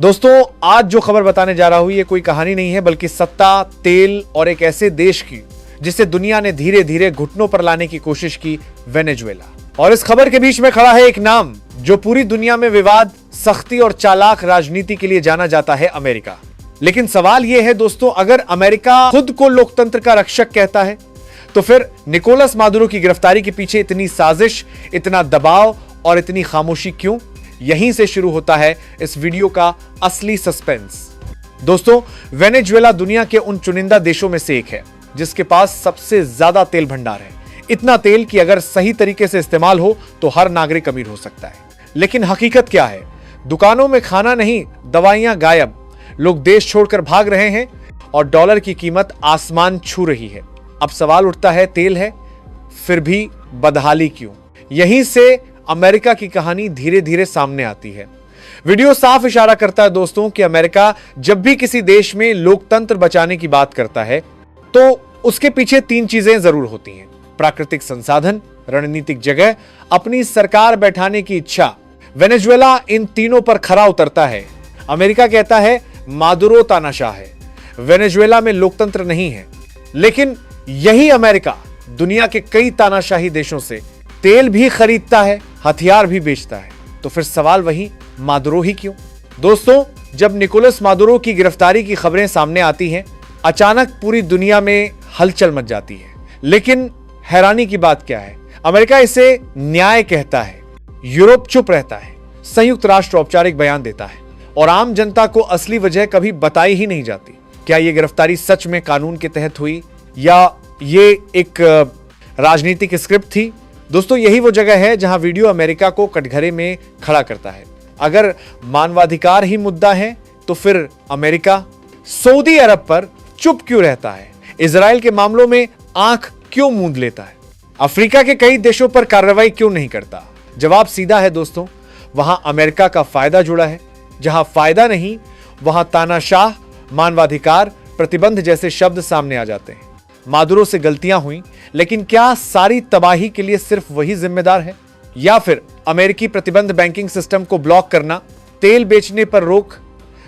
दोस्तों, आज जो खबर बताने जा रहा हूं ये कोई कहानी नहीं है, बल्कि सत्ता, तेल और एक ऐसे देश की जिसे दुनिया ने धीरे धीरे घुटनों पर लाने की कोशिश की, वेनेजुएला। और इस खबर के बीच में खड़ा है एक नाम जो पूरी दुनिया में विवाद, सख्ती और चालाक राजनीति के लिए जाना जाता है, अमेरिका। लेकिन सवाल यह है दोस्तों, अगर अमेरिका खुद को लोकतंत्र का रक्षक कहता है तो फिर निकोलस मादुरो की गिरफ्तारी के पीछे इतनी साजिश, इतना दबाव और इतनी खामोशी क्यों? यहीं से शुरू होता है इस वीडियो का असली सस्पेंस। दोस्तों, वेनेजुएला दुनिया के उन चुनिंदा देशों में से एक है जिसके पास सबसे ज्यादा तेल भंडार है। इतना तेल कि अगर सही तरीके से इस्तेमाल हो तो हर नागरिक अमीर हो सकता है। लेकिन हकीकत क्या है? दुकानों में खाना नहीं, दवाइयां गायब, लोग देश छोड़कर भाग रहे हैं और डॉलर की कीमत आसमान छू रही है। अब सवाल उठता है, तेल है फिर भी बदहाली क्यों? यहीं से अमेरिका की कहानी धीरे धीरे सामने आती है। वीडियो साफ इशारा करता है दोस्तों कि अमेरिका जब भी किसी देश में लोकतंत्र बचाने की बात करता है तो उसके पीछे तीन चीजें जरूर होती हैं: प्राकृतिक संसाधन, रणनीतिक जगह, अपनी सरकार बैठाने की इच्छा। वेनेजुएला इन तीनों पर खरा उतरता है। अमेरिका कहता है मादुरो तानाशाह है, वेनेजुएला में लोकतंत्र नहीं है। लेकिन यही अमेरिका दुनिया के कई तानाशाही देशों से तेल भी खरीदता है, हथियार भी बेचता है। तो फिर सवाल वही, मादुरो ही क्यों? दोस्तों, जब निकोलस मादुरो की गिरफ्तारी की खबरें सामने आती हैं, अचानक पूरी दुनिया में हलचल मच जाती है। लेकिन हैरानी की बात क्या है? अमेरिका इसे न्याय कहता है, यूरोप चुप रहता है, संयुक्त राष्ट्र औपचारिक बयान देता है और आम जनता को असली वजह कभी बताई ही नहीं जाती। क्या यह गिरफ्तारी सच में कानून के तहत हुई या ये एक राजनीतिक स्क्रिप्ट थी? दोस्तों, यही वो जगह है जहां वीडियो अमेरिका को कटघरे में खड़ा करता है। अगर मानवाधिकार ही मुद्दा है तो फिर अमेरिका सऊदी अरब पर चुप क्यों रहता है? इजराइल के मामलों में आंख क्यों मूंद लेता है? अफ्रीका के कई देशों पर कार्रवाई क्यों नहीं करता? जवाब सीधा है दोस्तों, वहां अमेरिका का फायदा जुड़ा है। जहां फायदा नहीं, वहां तानाशाह, मानवाधिकार, प्रतिबंध जैसे शब्द सामने आ जाते हैं। मादुरो से गलतियां हुई, लेकिन क्या सारी तबाही के लिए सिर्फ वही जिम्मेदार है? या फिर अमेरिकी प्रतिबंध, बैंकिंग सिस्टम को ब्लॉक करना, तेल बेचने पर रोक,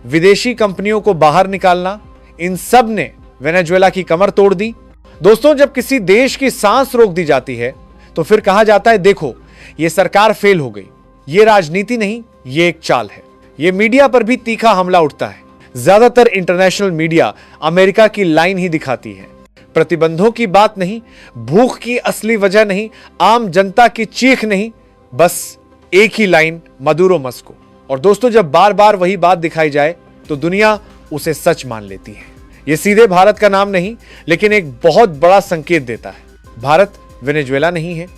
विदेशी कंपनियों को बाहर निकालना, इन सब ने वेनेजुएला की कमर तोड़ दी? दोस्तों, जब किसी देश की सांस रोक दी जाती है तो फिर कहा जाता है, देखो यह सरकार फेल हो गई। यह राजनीति नहीं, यह एक चाल है। यह मीडिया पर भी तीखा हमला उठता है। ज्यादातर इंटरनेशनल मीडिया अमेरिका की लाइन ही दिखाती है। प्रतिबंधों की बात नहीं, भूख की असली वजह नहीं, आम जनता की चीख नहीं, बस एक ही लाइन, मादुरो मस्को। और दोस्तों, जब बार बार वही बात दिखाई जाए तो दुनिया उसे सच मान लेती है। यह सीधे भारत का नाम नहीं, लेकिन एक बहुत बड़ा संकेत देता है। भारत वेनेजुएला नहीं है,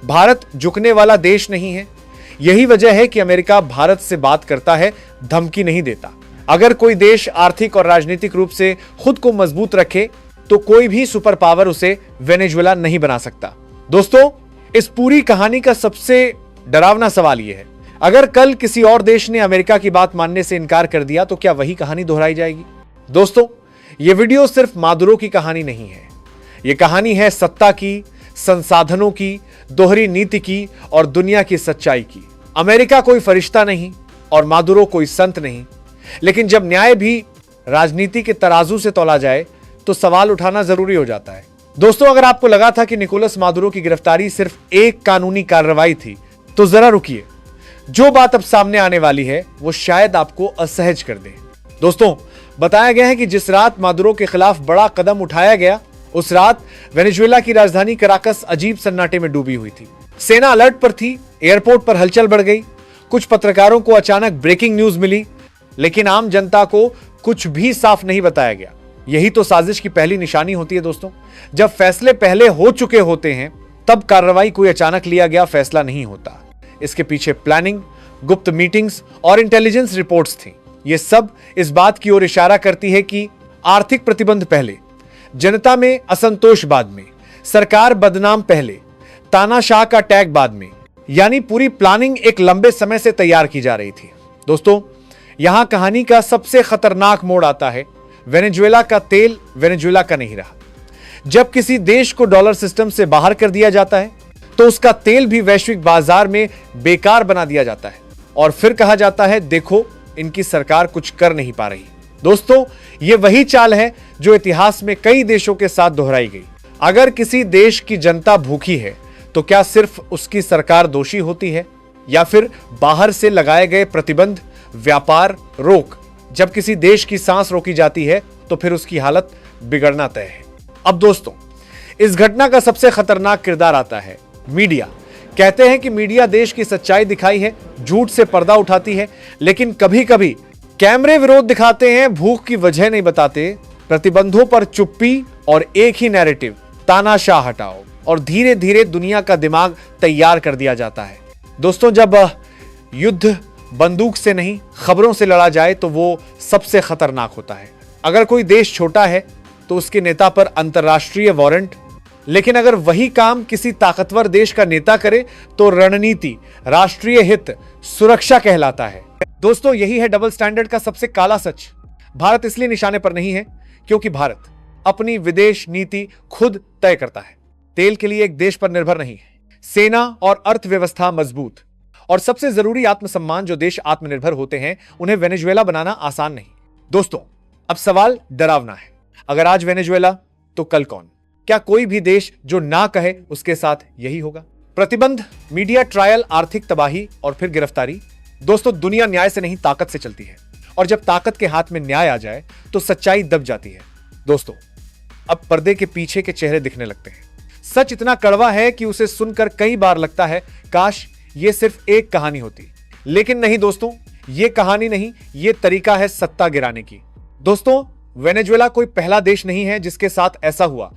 भारत झुकने वाला देश नहीं है। यही वजह है कि अमेरिका भारत से बात करता है, धमकी नहीं देता। अगर कोई देश आर्थिक और राजनीतिक रूप से खुद को मजबूत रखे तो कोई भी सुपर पावर उसे वेनेजुएला नहीं बना सकता। दोस्तों, इस पूरी कहानी का सबसे डरावना सवाल यह है, अगर कल किसी और देश ने अमेरिका की बात मानने से इनकार कर दिया तो क्या वही कहानी दोहराई जाएगी? दोस्तों, यह वीडियो सिर्फ मादुरो की कहानी नहीं है। यह कहानी है सत्ता की, संसाधनों की, दोहरी नीति की और दुनिया की सच्चाई की। अमेरिका कोई फरिश्ता नहीं और मादुरो कोई संत नहीं। लेकिन जब न्याय भी राजनीति के तराजू से तौला जाए तो सवाल उठाना जरूरी हो जाता है। दोस्तों, अगर आपको लगा था कि निकोलस मादुरो की गिरफ्तारी सिर्फ एक कानूनी कार्रवाई थी तो जरा रुकिए। जो बात अब सामने आने वाली है वो शायद आपको असहज कर दे। दोस्तों, बताया गया है कि जिस रात मादुरो के खिलाफ बड़ा कदम उठाया गया, उस रात वेनेजुएला की राजधानी कराकस अजीब सन्नाटे में डूबी हुई थी। सेना अलर्ट पर थी, एयरपोर्ट पर हलचल बढ़ गई, कुछ पत्रकारों को अचानक ब्रेकिंग न्यूज मिली, लेकिन आम जनता को कुछ भी साफ नहीं बताया गया। यही तो साजिश की पहली निशानी होती है दोस्तों। जब फैसले पहले हो चुके होते हैं तब कार्रवाई कोई अचानक लिया गया फैसला नहीं होता। इसके पीछे प्लानिंग, गुप्त मीटिंग्स और इंटेलिजेंस रिपोर्ट्स थी। यह सब इस बात की ओर इशारा करती है कि आर्थिक प्रतिबंध पहले, जनता में असंतोष बाद में, सरकार बदनाम पहले, तानाशाह का टैग बाद में। यानी पूरी प्लानिंग एक लंबे समय से तैयार की जा रही थी। दोस्तों, यहां कहानी का सबसे खतरनाक मोड़ आता है। वेनेजुएला का तेल वेनेजुएला का नहीं रहा। जब किसी देश को डॉलर सिस्टम से बाहर कर दिया जाता है तो उसका तेल भी वैश्विक बाजार में बेकार बना दिया जाता है और फिर कहा जाता है, देखो इनकी सरकार कुछ कर नहीं पा रही। दोस्तों, ये वही चाल है जो इतिहास में कई देशों के साथ दोहराई गई। अगर किसी देश की जनता भूखी है तो क्या सिर्फ उसकी सरकार दोषी होती है, या फिर बाहर से लगाए गए प्रतिबंध, व्यापार रोक, जब किसी देश की सांस रोकी जाती है तो फिर उसकी हालत बिगड़ना तय है। अब दोस्तों, इस घटना का सबसे खतरनाक किरदार आता है मीडिया। कहते हैं कि मीडिया देश की सच्चाई दिखाई है, झूठ से पर्दा उठाती है, लेकिन कभी कभी कैमरे विरोध दिखाते हैं, भूख की वजह नहीं बताते, प्रतिबंधों पर चुप्पी और एक ही नैरेटिव, तानाशाह हटाओ, और धीरे धीरे दुनिया का दिमाग तैयार कर दिया जाता है। दोस्तों, जब युद्ध बंदूक से नहीं खबरों से लड़ा जाए तो वो सबसे खतरनाक होता है। अगर कोई देश छोटा है तो उसके नेता पर अंतर्राष्ट्रीय वारंट, लेकिन अगर वही काम किसी ताकतवर देश का नेता करे तो रणनीति, राष्ट्रीय हित, सुरक्षा कहलाता है। दोस्तों, यही है डबल स्टैंडर्ड का सबसे काला सच। भारत इसलिए निशाने पर नहीं है क्योंकि भारत अपनी विदेश नीति खुद तय करता है। तेल के लिए एक देश पर निर्भर नहीं है। सेना और अर्थव्यवस्था मजबूत, और सबसे जरूरी आत्मसम्मान। जो देश आत्मनिर्भर होते हैं उन्हें वेनेजुएला बनाना आसान नहीं। दोस्तों, अब सवाल डरावना है। अगर आज वेनेजुएला तो कल कौन? क्या कोई भी देश जो ना कहे उसके साथ यही होगा? प्रतिबंध, मीडिया ट्रायल, आर्थिक तबाही और फिर गिरफ्तारी। दोस्तों, दुनिया न्याय से नहीं ताकत से चलती है, और जब ताकत के हाथ में न्याय आ जाए तो सच्चाई दब जाती है। दोस्तों, अब पर्दे के पीछे के चेहरे दिखने लगते हैं। सच इतना कड़वा है कि उसे सुनकर कई बार लगता है काश ये सिर्फ एक कहानी होती। लेकिन नहीं दोस्तों, ये कहानी नहीं, ये तरीका है सत्ता गिराने की। दोस्तों, वेनेजुएला कोई पहला देश नहीं है जिसके साथ ऐसा हुआ,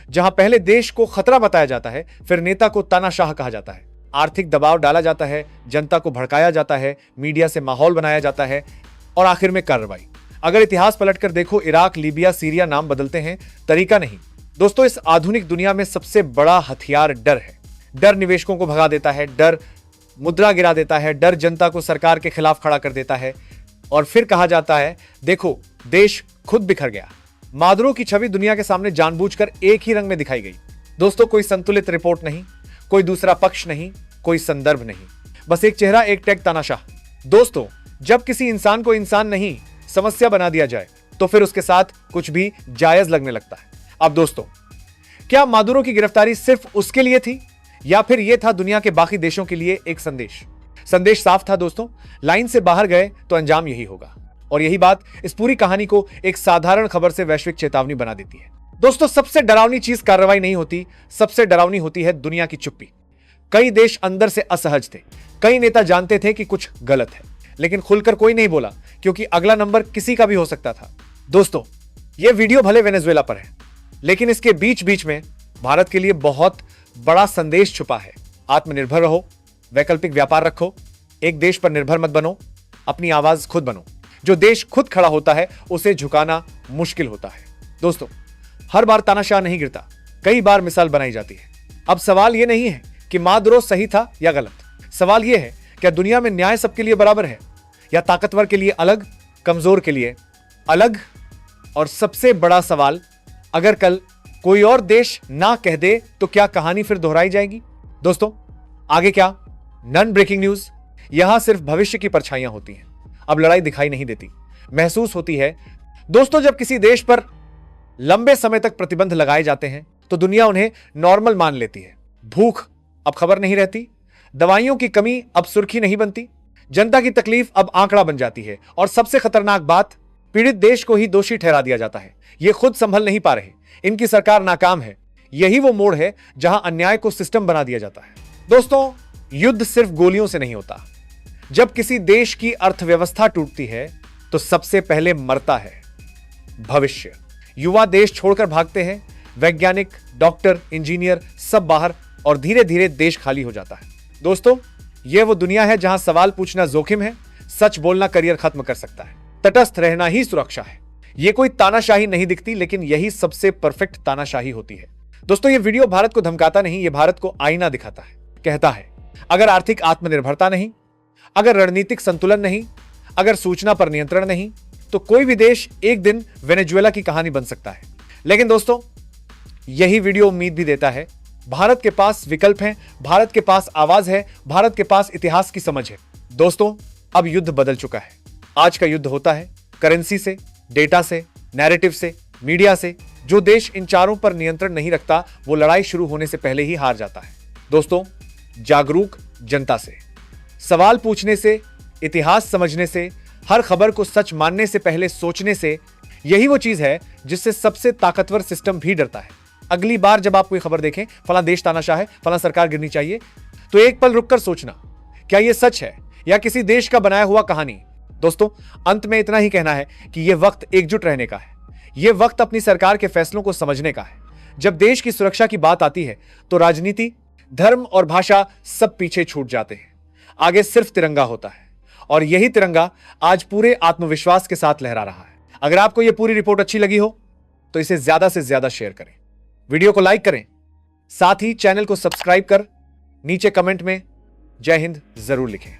जहां पहले देश को खतरा बताया जाता है, फिर नेता को तानाशाह कहा जाता है, आर्थिक दबाव डाला जाता है, जनता को भड़काया जाता है, मीडिया से माहौल बनाया जाता है, और आखिर में कार्रवाई। अगर इतिहास पलटकर देखो, इराक, लीबिया, सीरिया नाम बदलते हैं, तरीका नहीं। दोस्तों, इस आधुनिक दुनिया में सबसे बड़ा हथियार डर है। डर निवेशकों को भगा देता है, डर मुद्रा गिरा देता है, डर जनता को सरकार के खिलाफ खड़ा कर देता है, और फिर कहा जाता है देखो देश खुद बिखर गया। मादुरो की छवि दुनिया के सामने जानबूझकर एक ही रंग में दिखाई गई। दोस्तों, कोई संतुलित रिपोर्ट नहीं, कोई दूसरा पक्ष नहीं, कोई संदर्भ नहीं, बस एक चेहरा, एक टैग, तानाशाह। दोस्तों, जब किसी इंसान को इंसान नहीं समस्या बना दिया जाए तो फिर उसके साथ कुछ भी जायज लगने लगता है। अब दोस्तों, क्या मादुरो की गिरफ्तारी सिर्फ उसके लिए थी, या फिर यह था दुनिया के बाकी देशों के लिए एक संदेश? संदेश साफ था दोस्तों, लाइन से बाहर गए तो अंजाम यही होगा। और यही बात इस पूरी कहानी को एक साधारण खबर से वैश्विक चेतावनी बना देती है। दोस्तों, सबसे डरावनी चीज कार्रवाई नहीं होती, सबसे डरावनी होती है दुनिया की चुप्पी। कई देश अंदर से असहज थे, कई नेता जानते थे कि कुछ गलत है, लेकिन खुलकर कोई नहीं बोला क्योंकि अगला नंबर किसी का भी हो सकता था। दोस्तों, यह वीडियो भले वेनेजुएला पर है, लेकिन इसके बीच बीच में भारत के लिए बहुत बड़ा संदेश छुपा है। आत्मनिर्भर रहो, वैकल्पिक व्यापार रखो, एक देश पर निर्भर मत बनो, अपनी आवाज खुद बनो। जो देश खुद खड़ा होता है उसे झुकाना मुश्किल होता है। दोस्तों, हर बार तानाशाह नहीं गिरता, कई बार मिसाल बनाई जाती है। अब सवाल यह नहीं है कि मादुरो सही था या गलत, सवाल यह है क्या दुनिया में न्याय सबके लिए बराबर है, या ताकतवर के लिए अलग, कमजोर के लिए अलग? और सबसे बड़ा सवाल, अगर कल कोई और देश ना कह दे तो क्या कहानी फिर दोहराई जाएगी? दोस्तों, आगे क्या? नन ब्रेकिंग न्यूज। यहां सिर्फ भविष्य की परछाइयां होती हैं। अब लड़ाई दिखाई नहीं देती, महसूस होती है। दोस्तों, जब किसी देश पर लंबे समय तक प्रतिबंध लगाए जाते हैं तो दुनिया उन्हें नॉर्मल मान लेती है। भूख अब खबर नहीं रहती, दवाइयों की कमी अब सुर्खी नहीं बनती, जनता की तकलीफ अब आंकड़ा बन जाती है, और सबसे खतरनाक बात, पीड़ित देश को ही दोषी ठहरा दिया जाता है। ये खुद संभल नहीं पा रहे, इनकी सरकार नाकाम है। यही वो मोड़ है जहां अन्याय को सिस्टम बना दिया जाता है। दोस्तों, युद्ध सिर्फ गोलियों से नहीं होता। जब किसी देश की अर्थव्यवस्था टूटती है तो सबसे पहले मरता है भविष्य। युवा देश छोड़कर भागते हैं, वैज्ञानिक, डॉक्टर, इंजीनियर सब बाहर, और धीरे धीरे देश खाली हो जाता है। दोस्तों, यह वो दुनिया है जहां सवाल पूछना जोखिम है, सच बोलना करियर खत्म कर सकता है, तटस्थ रहना ही सुरक्षा है। यह कोई तानाशाही नहीं दिखती, लेकिन यही सबसे परफेक्ट तानाशाही होती है। दोस्तों, यह वीडियो भारत को धमकाता नहीं, यह भारत को आईना दिखाता है। कहता है अगर आर्थिक आत्मनिर्भरता नहीं, अगर रणनीतिक संतुलन नहीं, अगर सूचना पर नियंत्रण नहीं, तो कोई भी देश एक दिन वेनेजुएला की कहानी बन सकता है। लेकिन दोस्तों, यही वीडियो उम्मीद भी देता है। भारत के पास विकल्प हैं, भारत के पास आवाज है, भारत के पास इतिहास की समझ है। दोस्तों, अब युद्ध बदल चुका है। आज का युद्ध होता है करेंसी से, डेटा से, नैरेटिव से, मीडिया से। जो देश इन चारों पर नियंत्रण नहीं रखता वो लड़ाई शुरू होने से पहले ही हार जाता है। दोस्तों, जागरूक जनता से, सवाल पूछने से, इतिहास समझने से, हर खबर को सच मानने से पहले सोचने से, यही वो चीज है जिससे सबसे ताकतवर सिस्टम भी डरता है। अगली बार जब आप कोई खबर देखें, फला देश तानाशाह है, फला सरकार गिरनी चाहिए, तो एक पल रुककर सोचना, क्या यह सच है या किसी देश का बनाया हुआ कहानी। दोस्तों, अंत में इतना ही कहना है कि यह वक्त एकजुट रहने का है। यह वक्त अपनी सरकार के फैसलों को समझने का है। जब देश की सुरक्षा की बात आती है तो राजनीति, धर्म और भाषा सब पीछे छूट जाते हैं। आगे सिर्फ तिरंगा होता है और यही तिरंगा आज पूरे आत्मविश्वास के साथ लहरा रहा है। अगर आपको यह पूरी रिपोर्ट अच्छी लगी हो तो इसे ज्यादा से ज्यादा शेयर करें, वीडियो को लाइक करें, साथ ही चैनल को सब्सक्राइब कर नीचे कमेंट में जय हिंद जरूर लिखें।